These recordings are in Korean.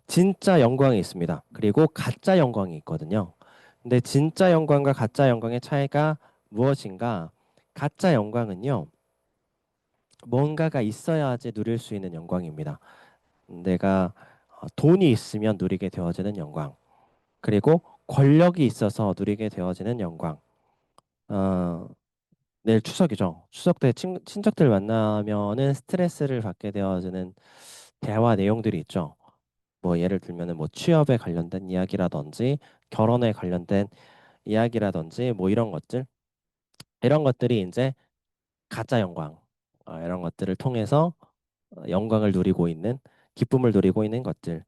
진짜 영광이 있습니다. 그리고 가짜 영광이 있거든요. 근데 진짜 영광과 가짜 영광의 차이가 무엇인가? 가짜 영광은요, 뭔가가 있어야지 누릴 수 있는 영광입니다. 내가 돈이 있으면 누리게 되어지는 영광, 그리고 권력이 있어서 누리게 되어지는 영광. 어, 내일 추석이죠. 추석 때 친척들 만나면은 스트레스를 받게 되어지는 대화 내용들이 있죠. 뭐 예를 들면은 뭐 취업에 관련된 이야기라든지 결혼에 관련된 이야기라든지 뭐 이런 것들이 이제 가짜 영광, 이런 것들을 통해서 영광을 누리고 있는, 기쁨을 누리고 있는 것들,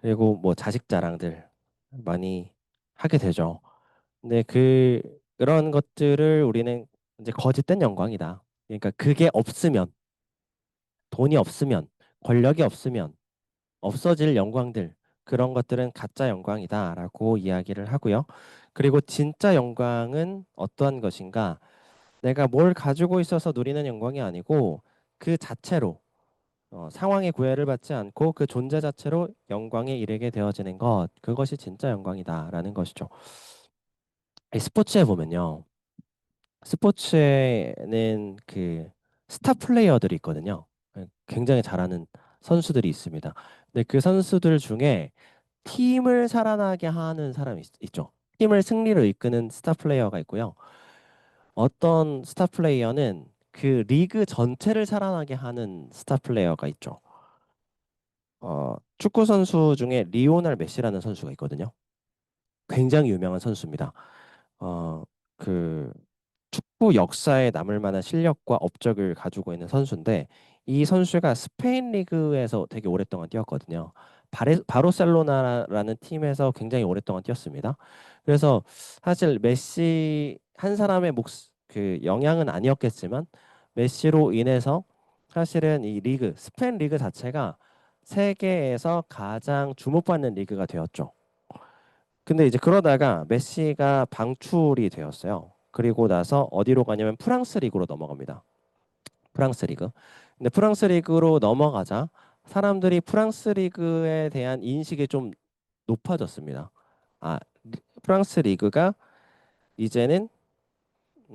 그리고 뭐 자식 자랑들 많이 하게 되죠. 근데 그런 것들을 우리는 이제 거짓된 영광이다. 그러니까 그게 없으면, 돈이 없으면, 권력이 없으면 없어질 영광들, 그런 것들은 가짜 영광이다라고 이야기를 하고요. 그리고 진짜 영광은 어떠한 것인가? 내가 뭘 가지고 있어서 누리는 영광이 아니고 그 자체로, 상황의 구애를 받지 않고 그 존재 자체로 영광에 이르게 되어지는 것, 그것이 진짜 영광이다라는 것이죠. 이 스포츠에 보면요. 스포츠에는 그 스타 플레이어들이 있거든요. 굉장히 잘하는 선수들이 있습니다. 근데 그 선수들 중에 팀을 살아나게 하는 사람이 있죠. 팀을 승리로 이끄는 스타 플레이어가 있고요. 어떤 스타 플레이어는 그 리그 전체를 살아나게 하는 스타 플레이어가 있죠. 축구 선수 중에 리오넬 메시라는 선수가 있거든요. 굉장히 유명한 선수입니다. 어, 그 축구 역사에 남을 만한 실력과 업적을 가지고 있는 선수인데 이 선수가 스페인 리그에서 되게 오랫동안 뛰었거든요. 바르셀로나라는 팀에서 굉장히 오랫동안 뛰었습니다. 그래서 사실 메시 한 사람의 그 영향은 아니었겠지만 메시로 인해서 사실은 이 리그, 스페인 리그 자체가 세계에서 가장 주목받는 리그가 되었죠. 근데 이제 그러다가 메시가 방출이 되었어요. 그리고 나서 어디로 가냐면 프랑스 리그로 넘어갑니다. 프랑스 리그. 근데 프랑스 리그로 넘어가자 사람들이 프랑스 리그에 대한 인식이 좀 높아졌습니다. 아, 프랑스 리그가 이제는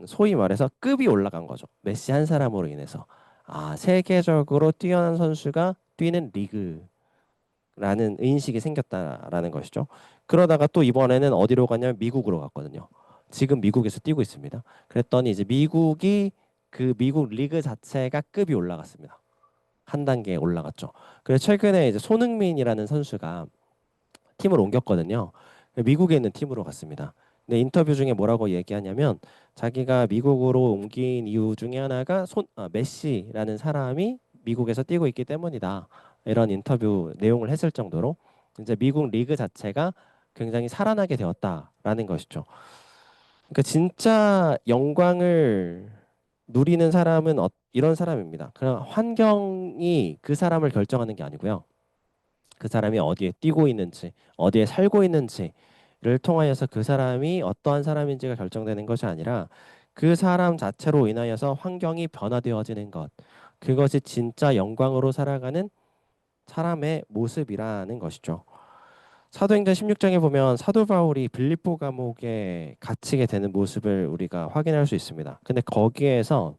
소위 말해서 급이 올라간 거죠. 메시 한 사람으로 인해서. 아, 세계적으로 뛰어난 선수가 뛰는 리그. 라는 인식이 생겼다라는 것이죠. 그러다가 또 이번에는 어디로 가냐면 미국으로 갔거든요. 지금 미국에서 뛰고 있습니다. 그랬더니 이제 그 미국 리그 자체가 급이 올라갔습니다. 한 단계 올라갔죠. 그래서 최근에 이제 손흥민이라는 선수가 팀을 옮겼거든요. 미국에 있는 팀으로 갔습니다. 근데 인터뷰 중에 뭐라고 얘기하냐면 자기가 미국으로 옮긴 이유 중에 하나가 메시라는 사람이 미국에서 뛰고 있기 때문이다. 이런 인터뷰 내용을 했을 정도로 이제 미국 리그 자체가 굉장히 살아나게 되었다라는 것이죠. 그러니까 진짜 영광을 누리는 사람은 이런 사람입니다. 그냥 환경이 그 사람을 결정하는 게 아니고요. 그 사람이 어디에 뛰고 있는지, 어디에 살고 있는지를 통하여서 그 사람이 어떠한 사람인지가 결정되는 것이 아니라 그 사람 자체로 인하여서 환경이 변화되어지는 것. 그것이 진짜 영광으로 살아가는 사람의 모습이라는 것이죠. 사도행전 16장에 보면 사도 바울이 빌립보 감옥에 갇히게 되는 모습을 우리가 확인할 수 있습니다. 근데 거기에서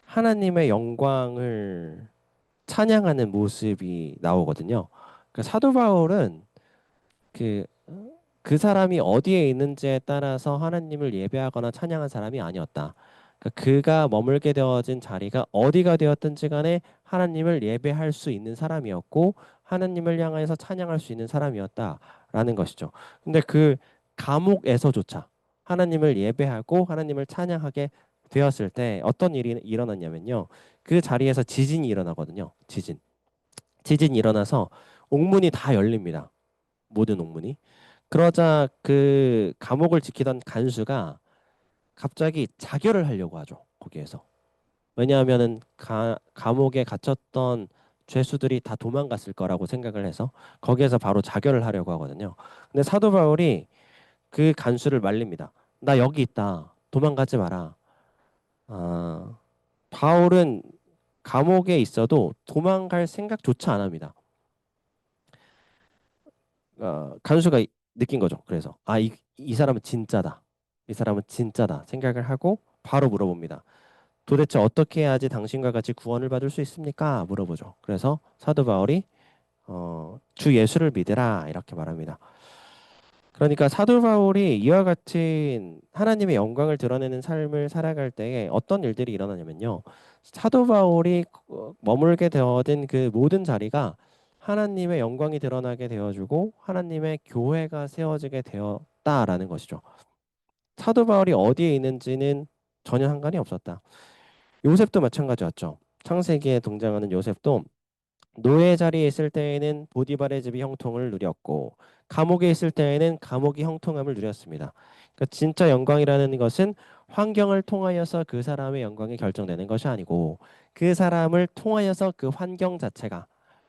하나님의 영광을 찬양하는 모습이 나오거든요. 그 사도 바울은 그, 그 사람이 어디에 있는지에 따라서 하나님을 예배하거나 찬양한 사람이 아니었다. 그가 머물게 되어진 자리가 어디가 되었든지 간에 하나님을 예배할 수 있는 사람이었고 하나님을 향해서 찬양할 수 있는 사람이었다라는 것이죠. 근데 그 감옥에서조차 하나님을 예배하고 하나님을 찬양하게 되었을 때 어떤 일이 일어났냐면요. 그 자리에서 지진이 일어나거든요. 지진이 일어나서 옥문이 다 열립니다. 모든 옥문이. 그러자 그 감옥을 지키던 간수가 갑자기 자결을 하려고 하죠. 거기에서. 왜냐하면은 감옥에 갇혔던 죄수들이 다 도망갔을 거라고 생각을 해서 거기에서 바로 자결을 하려고 하거든요. 근데 사도 바울이 그 간수를 말립니다. 나 여기 있다. 도망가지 마라. 아, 바울은 감옥에 있어도 도망갈 생각조차 안 합니다. 간수가 느낀 거죠. 그래서 이 사람은 진짜다. 이 사람은 진짜다 생각을 하고 바로 물어봅니다. 도대체 어떻게 해야지 당신과 같이 구원을 받을 수 있습니까? 물어보죠. 그래서 사도 바울이 주 예수를 믿으라 이렇게 말합니다. 그러니까 사도 바울이 이와 같은 하나님의 영광을 드러내는 삶을 살아갈 때에 어떤 일들이 일어나냐면요. 사도 바울이 머물게 되어든 그 모든 자리가 하나님의 영광이 드러나게 되어주고 하나님의 교회가 세워지게 되었다라는 것이죠. 사도 바울이 어디에 있는지는 전혀 상관이 없었다. 요셉도 마찬가지였죠. 창세기에 등장하는 요셉도 노예 자리에 있을 때에는 보디발의 집이 형통을 누렸고 감옥에 있을 때에는 감옥이 형통함을 누렸습니다. 그러니까 진짜 영광이라는 것은 환경을 통하여서 그 사람의 영광이 결정되는 것이 아니고 그 사람을 통하여서 그 환경 자체가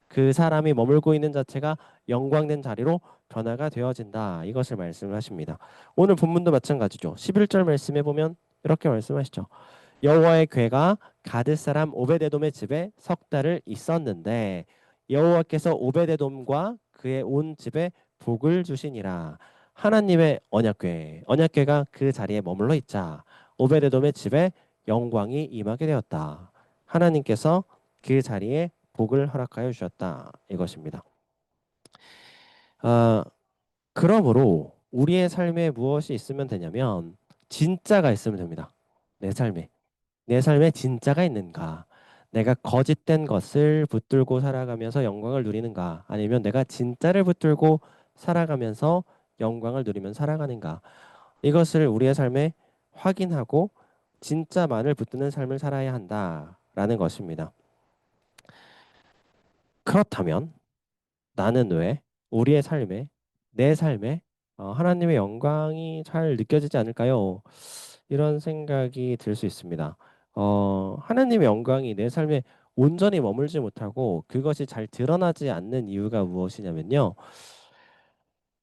그 사람이 머물고 있는 자체가 영광된 자리로 변화가 되어진다. 이것을 말씀을 하십니다. 오늘 본문도 마찬가지죠. 11절 말씀해 보면 이렇게 말씀하시죠. 여호와의 괴가 가드 사람 오베데돔의 집에 석 달을 있었는데 여호와께서 오베데돔과 그의 온 집에 복을 주시니라. 하나님의 언약궤가 그 자리에 머물러 있자 오베데돔의 집에 영광이 임하게 되었다. 하나님께서 그 자리에 복을 허락하여 주셨다. 이것입니다. 아, 그러므로 우리의 삶에 무엇이 있으면 되냐면 진짜가 있으면 됩니다. 내 삶에. 내 삶에 진짜가 있는가? 내가 거짓된 것을 붙들고 살아가면서 영광을 누리는가? 아니면 내가 진짜를 붙들고 살아가면서 영광을 누리면 살아가는가? 이것을 우리의 삶에 확인하고 진짜만을 붙드는 삶을 살아야 한다라는 것입니다. 그렇다면 나는 왜 우리의 삶에 내 삶에 하나님의 영광이 잘 느껴지지 않을까요? 이런 생각이 들 수 있습니다. 하나님의 영광이 내 삶에 온전히 머물지 못하고 그것이 잘 드러나지 않는 이유가 무엇이냐면요.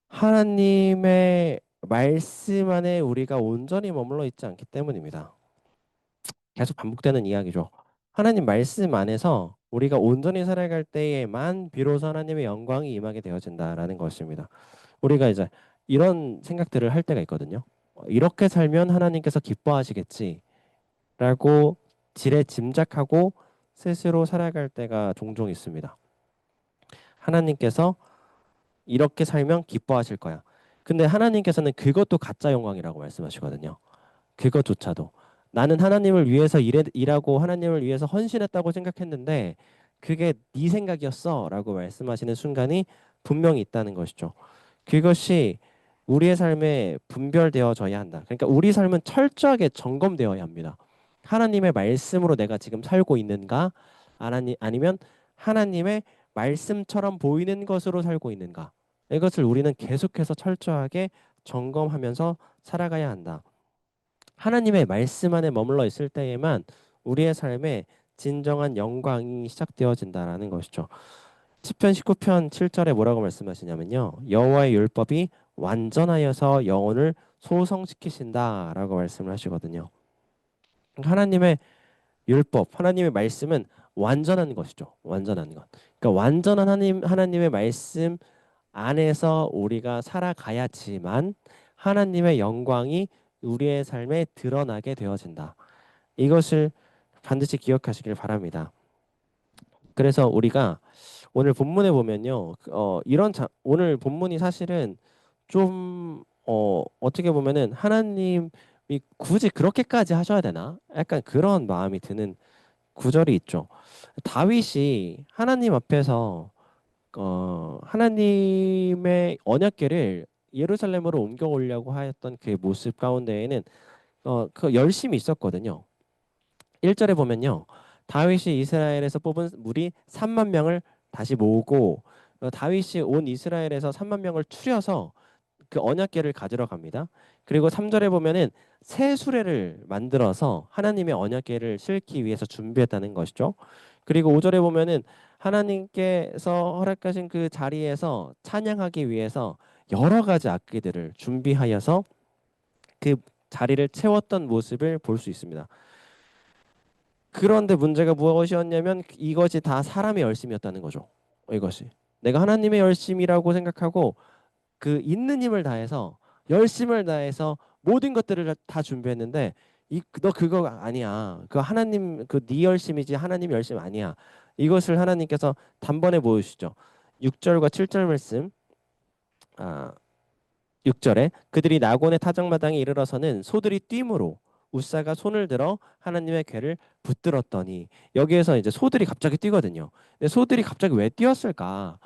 하나님의 말씀 안에 우리가 온전히 머물러 있지 않기 때문입니다. 계속 반복되는 이야기죠. 하나님 말씀 안에서 우리가 온전히 살아갈 때에만 비로소 하나님의 영광이 임하게 되어진다라는 것입니다. 우리가 이제 이런 생각들을 할 때가 있거든요. 이렇게 살면 하나님께서 기뻐하시겠지라고 지레 짐작하고 스스로 살아갈 때가 종종 있습니다. 하나님께서 이렇게 살면 기뻐하실 거야. 근데 하나님께서는 그것도 가짜 영광이라고 말씀하시거든요. 그것조차도 나는 하나님을 위해서 일하고 하나님을 위해서 헌신했다고 생각했는데 그게 네 생각이었어라고 말씀하시는 순간이 분명히 있다는 것이죠. 그것이 우리의 삶에 분별되어져야 한다. 그러니까 우리 삶은 철저하게 점검되어야 합니다. 하나님의 말씀으로 내가 지금 살고 있는가? 아니면 하나님의 말씀처럼 보이는 것으로 살고 있는가? 이것을 우리는 계속해서 철저하게 점검하면서 살아가야 한다. 하나님의 말씀 안에 머물러 있을 때에만 우리의 삶에 진정한 영광이 시작되어진다라는 것이죠. 시편 19편 7절에 뭐라고 말씀하시냐면요. 여호와의 율법이 완전하여서 영혼을 소성시키신다라고 말씀을 하시거든요. 하나님의 율법, 하나님의 말씀은 완전한 것이죠. 완전한 것. 그러니까 완전한 하나님의 말씀 안에서 우리가 살아가야지만 하나님의 영광이 우리의 삶에 드러나게 되어진다. 이것을 반드시 기억하시길 바랍니다. 그래서 우리가 오늘 본문에 보면요, 오늘 본문이 사실은 좀 어떻게 보면은 하나님이 굳이 그렇게까지 하셔야 되나? 약간 그런 마음이 드는 구절이 있죠. 다윗이 하나님 앞에서 하나님의 언약궤를 예루살렘으로 옮겨오려고 하였던 그 모습 가운데에는 그 열심이 있었거든요. 1절에 보면요. 다윗이 이스라엘에서 뽑은 무리 3만 명을 다시 모으고 다윗이 온 이스라엘에서 3만 명을 추려서 그 언약궤를 가지러 갑니다. 그리고 3절에 보면은 새 수레를 만들어서 하나님의 언약궤를 싣기 위해서 준비했다는 것이죠. 그리고 5절에 보면은 하나님께서 허락하신 그 자리에서 찬양하기 위해서 여러 가지 악기들을 준비하여서 그 자리를 채웠던 모습을 볼 수 있습니다. 그런데 문제가 무엇이었냐면 이것이 다 사람의 열심이었다는 거죠. 이것이 내가 하나님의 열심이라고 생각하고 그 있는 힘을 다해서 열심을 다해서 모든 것들을 다 준비했는데 너 그거 아니야. 그 하나님 그 네 열심이지 하나님 열심 아니야. 이것을 하나님께서 단번에 보여주시죠. 6절과 7절 말씀. 아, 6절에 그들이 나곤의 타작마당에 이르러서는 소들이 뛰므로 우사가 손을 들어 하나님의 궤를 붙들었더니 여기에서 이제 소들이 갑자기 뛰거든요. 근데 소들이 갑자기 왜 뛰었을까?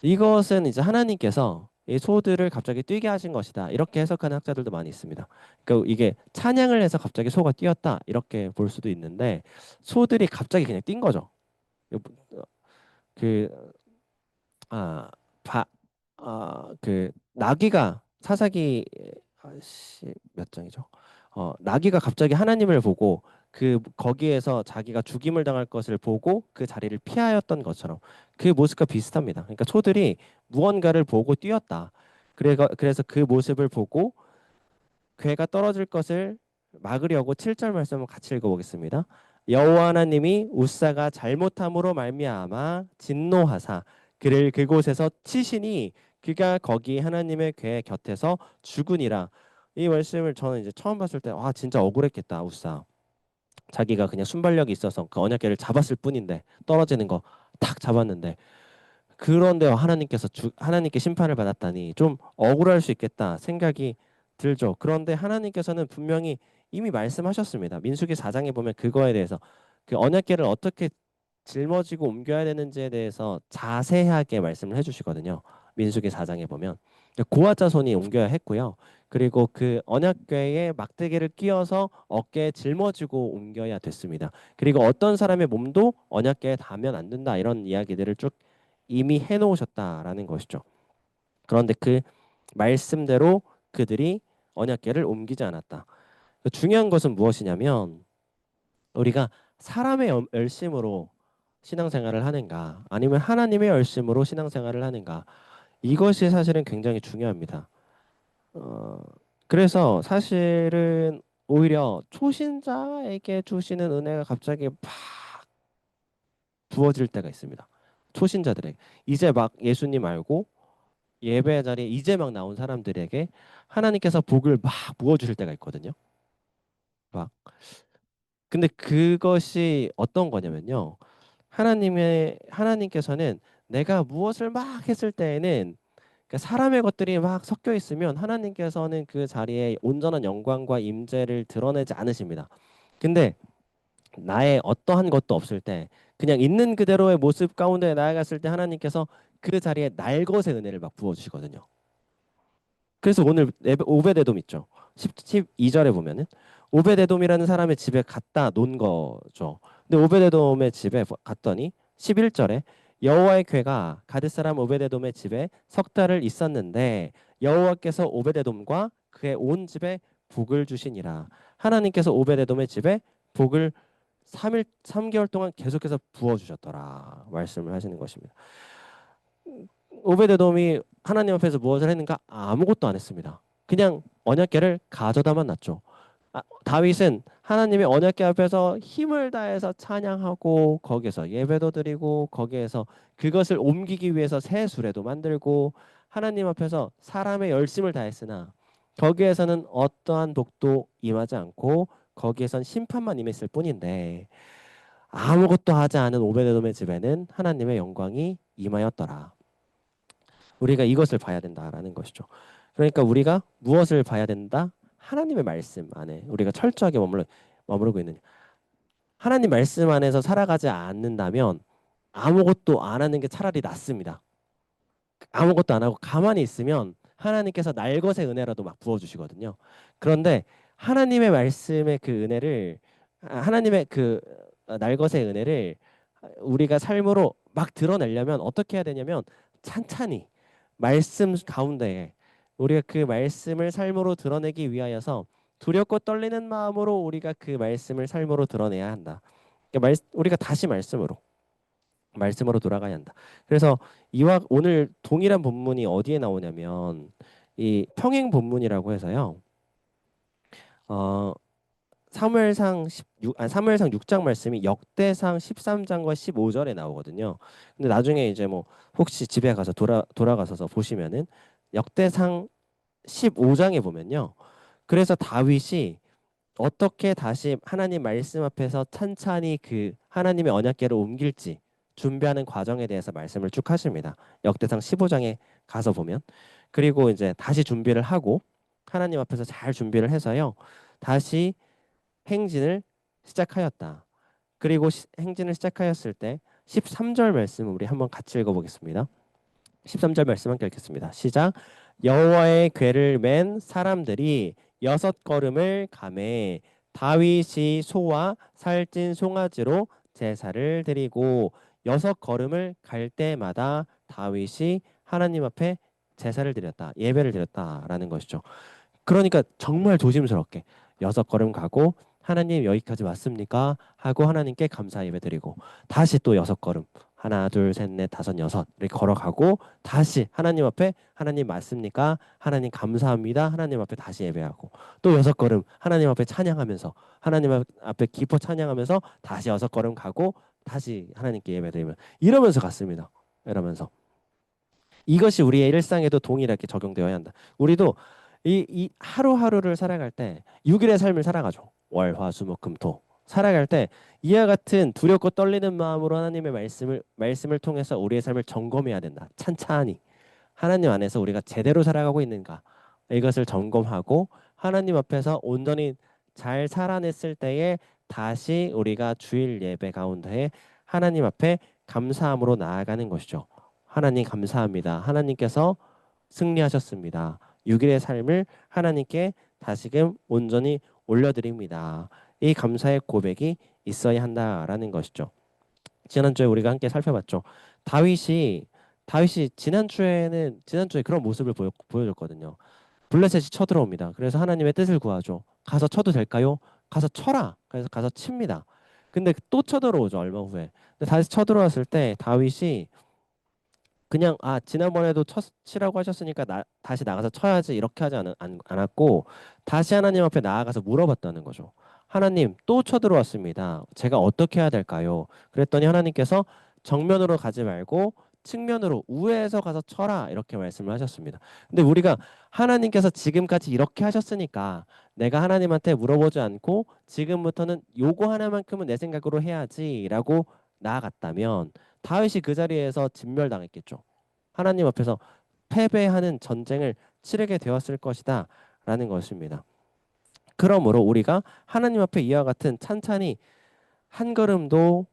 이것은 이제 하나님께서 이 소들을 갑자기 뛰게 하신 것이다. 이렇게 해석하는 학자들도 많이 있습니다. 그러니까 이게 찬양을 해서 갑자기 소가 뛰었다. 이렇게 볼 수도 있는데 소들이 갑자기 그냥 뛴 거죠. 그 아, 그 나귀가 사사기 몇 장이죠? 나귀가 갑자기 하나님을 보고 그 거기에서 자기가 죽임을 당할 것을 보고 그 자리를 피하였던 것처럼 그 모습과 비슷합니다. 그러니까 소들이 무언가를 보고 뛰었다. 그래서 그 모습을 보고 괴가 떨어질 것을 막으려고 7절 말씀을 같이 읽어보겠습니다. 여호와 하나님이 우사가 잘못함으로 말미암아 진노하사 그를 그곳에서 치시니 그가 거기 하나님의 궤 곁에서 죽으니라. 이 말씀을 저는 이제 처음 봤을 때 와 진짜 억울했겠다 우사. 자기가 그냥 순발력이 있어서 그 언약궤를 잡았을 뿐인데 떨어지는 거 탁 잡았는데 그런데 하나님께 심판을 받았다니 좀 억울할 수 있겠다 생각이 들죠. 그런데 하나님께서는 분명히 이미 말씀하셨습니다. 민수기 4장에 보면 그거에 대해서 그 언약궤를 어떻게 짊어지고 옮겨야 되는지에 대해서 자세하게 말씀을 해주시거든요. 민수기 4장에 보면 고아 자손이 옮겨야 했고요. 그리고 그 언약궤에 막대기를 끼워서 어깨에 짊어지고 옮겨야 됐습니다. 그리고 어떤 사람의 몸도 언약궤에 닿으면 안 된다 이런 이야기들을 쭉 이미 해놓으셨다라는 것이죠. 그런데 그 말씀대로 그들이 언약궤를 옮기지 않았다. 중요한 것은 무엇이냐면 우리가 사람의 열심으로 신앙생활을 하는가 아니면 하나님의 열심으로 신앙생활을 하는가 이것이 사실은 굉장히 중요합니다. 어, 그래서 사실은 오히려 초신자에게 주시는 은혜가 갑자기 팍 부어질 때가 있습니다. 초신자들에게 이제 막 예수님 알고 예배 자리에 이제 막 나온 사람들에게 하나님께서 복을 막 부어 주실 때가 있거든요. 막 근데 그것이 어떤 거냐면요. 하나님께서는 내가 무엇을 막 했을 때에는 그러니까 사람의 것들이 막 섞여 있으면 하나님께서는 그 자리에 온전한 영광과 임재를 드러내지 않으십니다. 근데 나의 어떠한 것도 없을 때 그냥 있는 그대로의 모습 가운데 나아갔을 때 하나님께서 그 자리에 날것의 은혜를 막 부어 주시거든요. 그래서 오늘 오베데돔 있죠. 12절에 보면은 오베데돔이라는 사람의 집에 갔다 논 거죠. 근데 오베데돔의 집에 갔더니 11절에 여호와의 궤가 가드 사람 오베데돔의 집에 석 달을 있었는데 여호와께서 오베데돔과 그의 온 집에 복을 주시니라. 하나님께서 오베데돔의 집에 복을 3개월 동안 계속해서 부어 주셨더라. 말씀을 하시는 것입니다. 오베데돔이 하나님 앞에서 무엇을 했는가? 아무것도 안 했습니다. 그냥 언약궤를 가져다만 놨죠. 다윗은 하나님의 언약궤 앞에서 힘을 다해서 찬양하고 거기에서 예배도 드리고 거기에서 그것을 옮기기 위해서 새 수레도 만들고 하나님 앞에서 사람의 열심을 다했으나 거기에서는 어떠한 복도 임하지 않고 거기에선 심판만 임했을 뿐인데 아무것도 하지 않은 오베데돔의 집에는 하나님의 영광이 임하였더라. 우리가 이것을 봐야 된다라는 것이죠. 그러니까 우리가 무엇을 봐야 된다? 하나님의 말씀 안에 우리가 철저하게 머무르고 있느냐. 하나님 말씀 안에서 살아가지 않는다면 아무것도 안 하는 게 차라리 낫습니다. 아무것도 안 하고 가만히 있으면 하나님께서 날것의 은혜라도 막 부어주시거든요. 그런데 하나님의 말씀의 그 은혜를 하나님의 그 날것의 은혜를 우리가 삶으로 막 드러내려면 어떻게 해야 되냐면 찬찬히 말씀 가운데에 우리가 그 말씀을 삶으로 드러내기 위하여서 두렵고 떨리는 마음으로 우리가 그 말씀을 삶으로 드러내야 한다. 그러니까 우리가 다시 말씀으로 돌아가야 한다. 그래서 이와 오늘 동일한 본문이 어디에 나오냐면 이 평행 본문이라고 해서요. 어, 사무엘상 6장 말씀이 역대상 13장과 15절에 나오거든요. 근데 나중에 이제 뭐 혹시 집에 가서 돌아가셔서 보시면은 역대상 15장에 보면요. 그래서 다윗이 어떻게 다시 하나님 말씀 앞에서 찬찬히 그 하나님의 언약궤를 옮길지 준비하는 과정에 대해서 말씀을 쭉 하십니다. 역대상 15장에 가서 보면. 그리고 이제 다시 준비를 하고 하나님 앞에서 잘 준비를 해서요. 다시 행진을 시작하였다. 그리고 행진을 시작하였을 때 13절 말씀 우리 한번 같이 읽어보겠습니다. 13절 말씀 함께 읽겠습니다. 시작. 여호와의 궤를 맨 사람들이 6걸음을 가매 다윗이 소와 살찐 송아지로 제사를 드리고 6걸음을 갈 때마다 다윗이 하나님 앞에 제사를 드렸다. 예배를 드렸다라는 것이죠. 그러니까 정말 조심스럽게 6걸음 가고 하나님 여기까지 왔습니까? 하고 하나님께 감사 예배드리고 다시 또 6걸음 하나 둘셋넷 다섯 여섯 이렇게 걸어가고 다시 하나님 앞에 하나님 맞습니까? 하나님 감사합니다. 하나님 앞에 다시 예배하고 또 6걸음 하나님 앞에 찬양하면서 하나님 앞에 기뻐 찬양하면서 다시 6걸음 가고 다시 하나님께 예배드리면 이러면서 갔습니다. 이러면서 이것이 우리의 일상에도 동일하게 적용되어야 한다. 우리도 이 하루하루를 살아갈 때 6일의 삶을 살아가죠. 월, 화, 수, 목, 금, 토. 살아갈 때 이와 같은 두렵고 떨리는 마음으로 하나님의 말씀을 통해서 우리의 삶을 점검해야 된다. 찬찬히 하나님 안에서 우리가 제대로 살아가고 있는가 이것을 점검하고 하나님 앞에서 온전히 잘 살아냈을 때에 다시 우리가 주일 예배 가운데에 하나님 앞에 감사함으로 나아가는 것이죠. 하나님 감사합니다. 하나님께서 승리하셨습니다. 6일의 삶을 하나님께 다시금 온전히 올려드립니다. 이 감사의 고백이 있어야 한다라는 것이죠. 지난주에 우리가 함께 살펴봤죠. 다윗이 지난주에 그런 모습을 보여줬거든요. 블레셋이 쳐들어옵니다. 그래서 하나님의 뜻을 구하죠. 가서 쳐도 될까요? 가서 쳐라. 그래서 가서 칩니다. 근데 또 쳐들어오죠. 얼마 후에. 근데 다시 쳐들어왔을 때 다윗이 그냥 지난번에도 치라고 하셨으니까 다시 나가서 쳐야지 이렇게 하지 않았고 다시 하나님 앞에 나아가서 물어봤다는 거죠. 하나님 또 쳐들어왔습니다. 제가 어떻게 해야 될까요? 그랬더니 하나님께서 정면으로 가지 말고 측면으로 우회해서 가서 쳐라 이렇게 말씀을 하셨습니다. 근데 우리가 하나님께서 지금까지 이렇게 하셨으니까 내가 하나님한테 물어보지 않고 지금부터는 요거 하나만큼은 내 생각으로 해야지라고 나아갔다면 다윗이 그 자리에서 진멸당했겠죠. 하나님 앞에서 패배하는 전쟁을 치르게 되었을 것이다 라는 것입니다. 그러므로 우리가 하나님 앞에 이와 같은 찬찬히 한 걸음도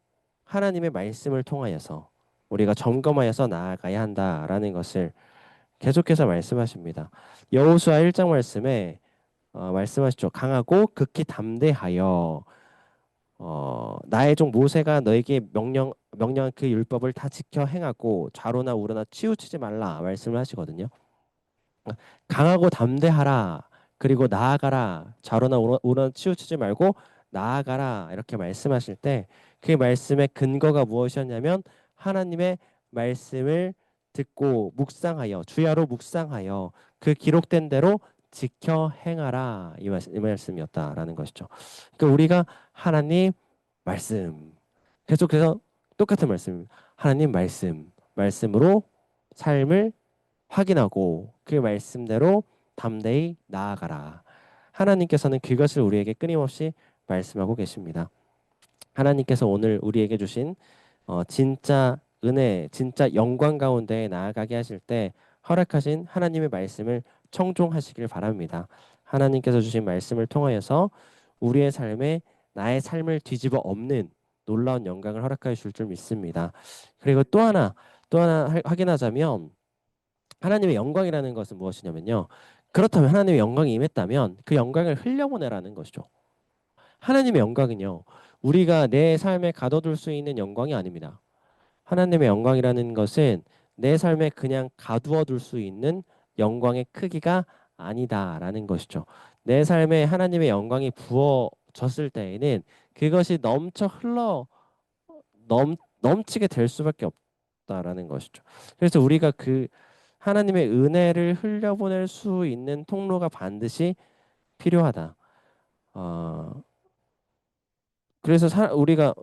하나님의 말씀을 통하여서 우리가 점검하여서 나아가야 한다라는 것을 계속해서 말씀하십니다. 여호수아 1장 말씀에 말씀하시죠. 강하고 극히 담대하여 나의 종 모세가 너에게 명령한 그 율법을 다 지켜 행하고 좌로나 우로나 치우치지 말라 말씀을 하시거든요. 강하고 담대하라. 그리고 나아가라. 좌로나 우로나 치우치지 말고 나아가라. 이렇게 말씀하실 때 그 말씀의 근거가 무엇이었냐면 하나님의 말씀을 듣고 묵상하여 주야로 묵상하여 그 기록된 대로 지켜 행하라. 이 말씀이었다라는 것이죠. 그러니까 우리가 하나님 말씀 계속해서 똑같은 말씀 하나님 말씀으로 삶을 확인하고 그 말씀대로 담대히 나아가라. 하나님께서는 그것을 우리에게 끊임없이 말씀하고 계십니다. 하나님께서 오늘 우리에게 주신 진짜 은혜, 진짜 영광 가운데 나아가게 하실 때 허락하신 하나님의 말씀을 청종하시길 바랍니다. 하나님께서 주신 말씀을 통하여서 우리의 삶에 나의 삶을 뒤집어 엎는 놀라운 영광을 허락하여 줄 줄 믿습니다. 그리고 또 하나 확인하자면 하나님의 영광이라는 것은 무엇이냐면요. 그렇다면 하나님의 영광이 임했다면 그 영광을 흘려보내라는 것이죠. 하나님의 영광은요. 우리가 내 삶에 가둬둘 수 있는 영광이 아닙니다. 하나님의 영광이라는 것은 내 삶에 그냥 가두어 둘 수 있는 영광의 크기가 아니다라는 것이죠. 내 삶에 하나님의 영광이 부어졌을 때에는 그것이 넘치게 될 수밖에 없다라는 것이죠. 그래서 우리가 그 하나님의 은혜를 흘려보낼 수 있는 통로가 반드시 필요하다. 그래서 우리가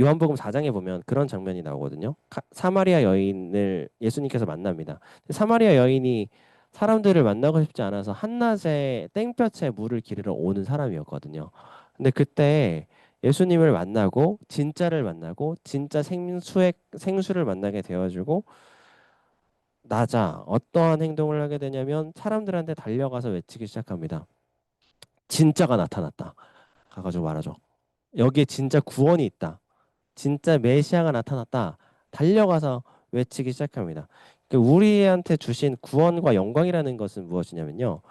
요한복음 4장에 보면 그런 장면이 나오거든요. 사마리아 여인을 예수님께서 만납니다. 사마리아 여인이 사람들을 만나고 싶지 않아서 한낮에 땡볕에 물을 기르러 오는 사람이었거든요. 근데 그때 예수님을 만나고 진짜를 만나고 진짜 생수를 만나게 되어주고 나자 어떠한 행동을 하게 되냐면 사람들한테 달려가서 외치기 시작합니다. 진짜가 나타났다. 가가지고 말하죠. 여기에 진짜 구원이 있다. 진짜 메시아가 나타났다. 달려가서 외치기 시작합니다. 우리한테 주신 구원과 영광이라는 것은 무엇이냐면요.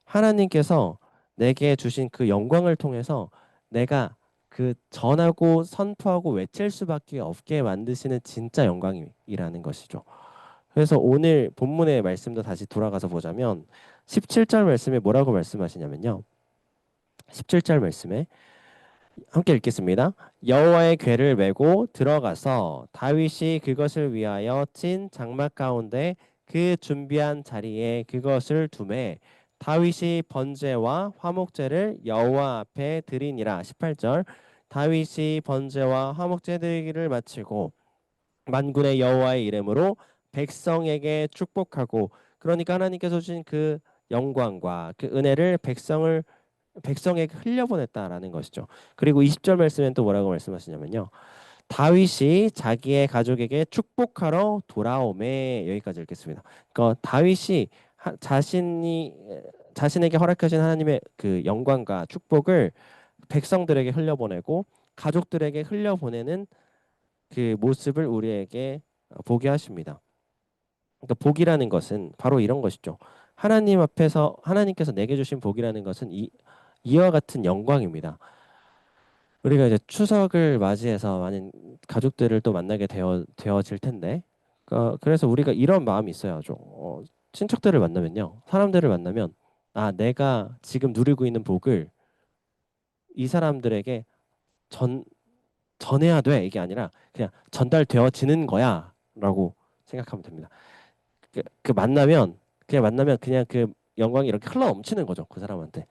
하나님께서 내게 주신 그 영광을 통해서 내가 그 전하고 선포하고 외칠 수밖에 없게 만드시는 진짜 영광이라는 것이죠. 그래서 오늘 본문의 말씀도 다시 돌아가서 보자면 17절 말씀에 뭐라고 말씀하시냐면요. 17절 말씀에 함께 읽겠습니다. 여호와의 궤를 메고 들어가서 다윗이 그것을 위하여 찐 장막 가운데 그 준비한 자리에 그것을 두매 다윗이 번제와 화목제를 여호와 앞에 드리니라. 18절 다윗이 번제와 화목제 드리기를 마치고 만군의 여호와의 이름으로 백성에게 축복하고 그러니까 하나님께서 주신 그 영광과 그 은혜를 백성에게 흘려보냈다라는 것이죠. 그리고 20절 말씀엔 또 뭐라고 말씀하시냐면요. 다윗이 자기의 가족에게 축복하러 돌아오매 여기까지 읽겠습니다. 그러니까 다윗이 자신에게 허락하신 하나님의 그 영광과 축복을 백성들에게 흘려보내고 가족들에게 흘려보내는 그 모습을 우리에게 보게 하십니다. 그러니까 복이라는 것은 바로 이런 것이죠. 하나님 앞에서 하나님께서 내게 주신 복이라는 것은 이와 같은 영광입니다. 우리가 이제 추석을 맞이해서 많은 가족들을 또 만나게 되어질 텐데, 그래서 우리가 이런 마음이 있어야죠. 친척들을 만나면요, 사람들을 만나면, 아, 내가 지금 누리고 있는 복을 이 사람들에게 전 전해야 돼 이게 아니라 그냥 전달되어지는 거야라고 생각하면 됩니다. 만나면 그냥 그 영광이 이렇게 흘러 넘치는 거죠 그 사람한테.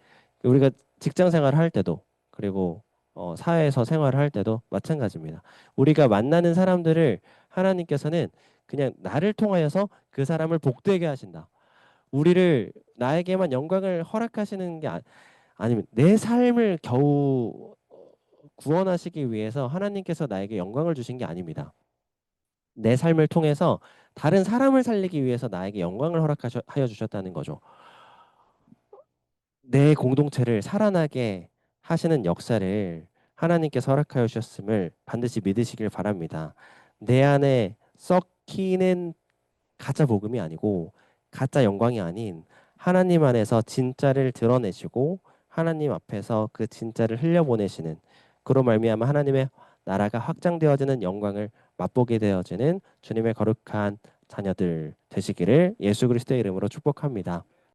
우리가 직장 생활을 할 때도 그리고 사회에서 생활을 할 때도 마찬가지입니다. 우리가 만나는 사람들을 하나님께서는 그냥 나를 통하여서 그 사람을 복되게 하신다. 우리를 나에게만 영광을 허락하시는 게 아니면 내 삶을 겨우 구원하시기 위해서 하나님께서 나에게 영광을 주신 게 아닙니다. 내 삶을 통해서 다른 사람을 살리기 위해서 나에게 영광을 허락하여 주셨다는 거죠. 내 공동체를 살아나게 하시는 역사를 하나님께서 허락하여 주셨음을 반드시 믿으시길 바랍니다. 내 안에 썩히는 가짜 복음이 아니고 가짜 영광이 아닌 하나님 안에서 진짜를 드러내시고 하나님 앞에서 그 진짜를 흘려보내시는 그로 말미암아 하나님의 나라가 확장되어지는 영광을 맛보게 되어지는 주님의 거룩한 자녀들 되시기를 예수 그리스도의 이름으로 축복합니다.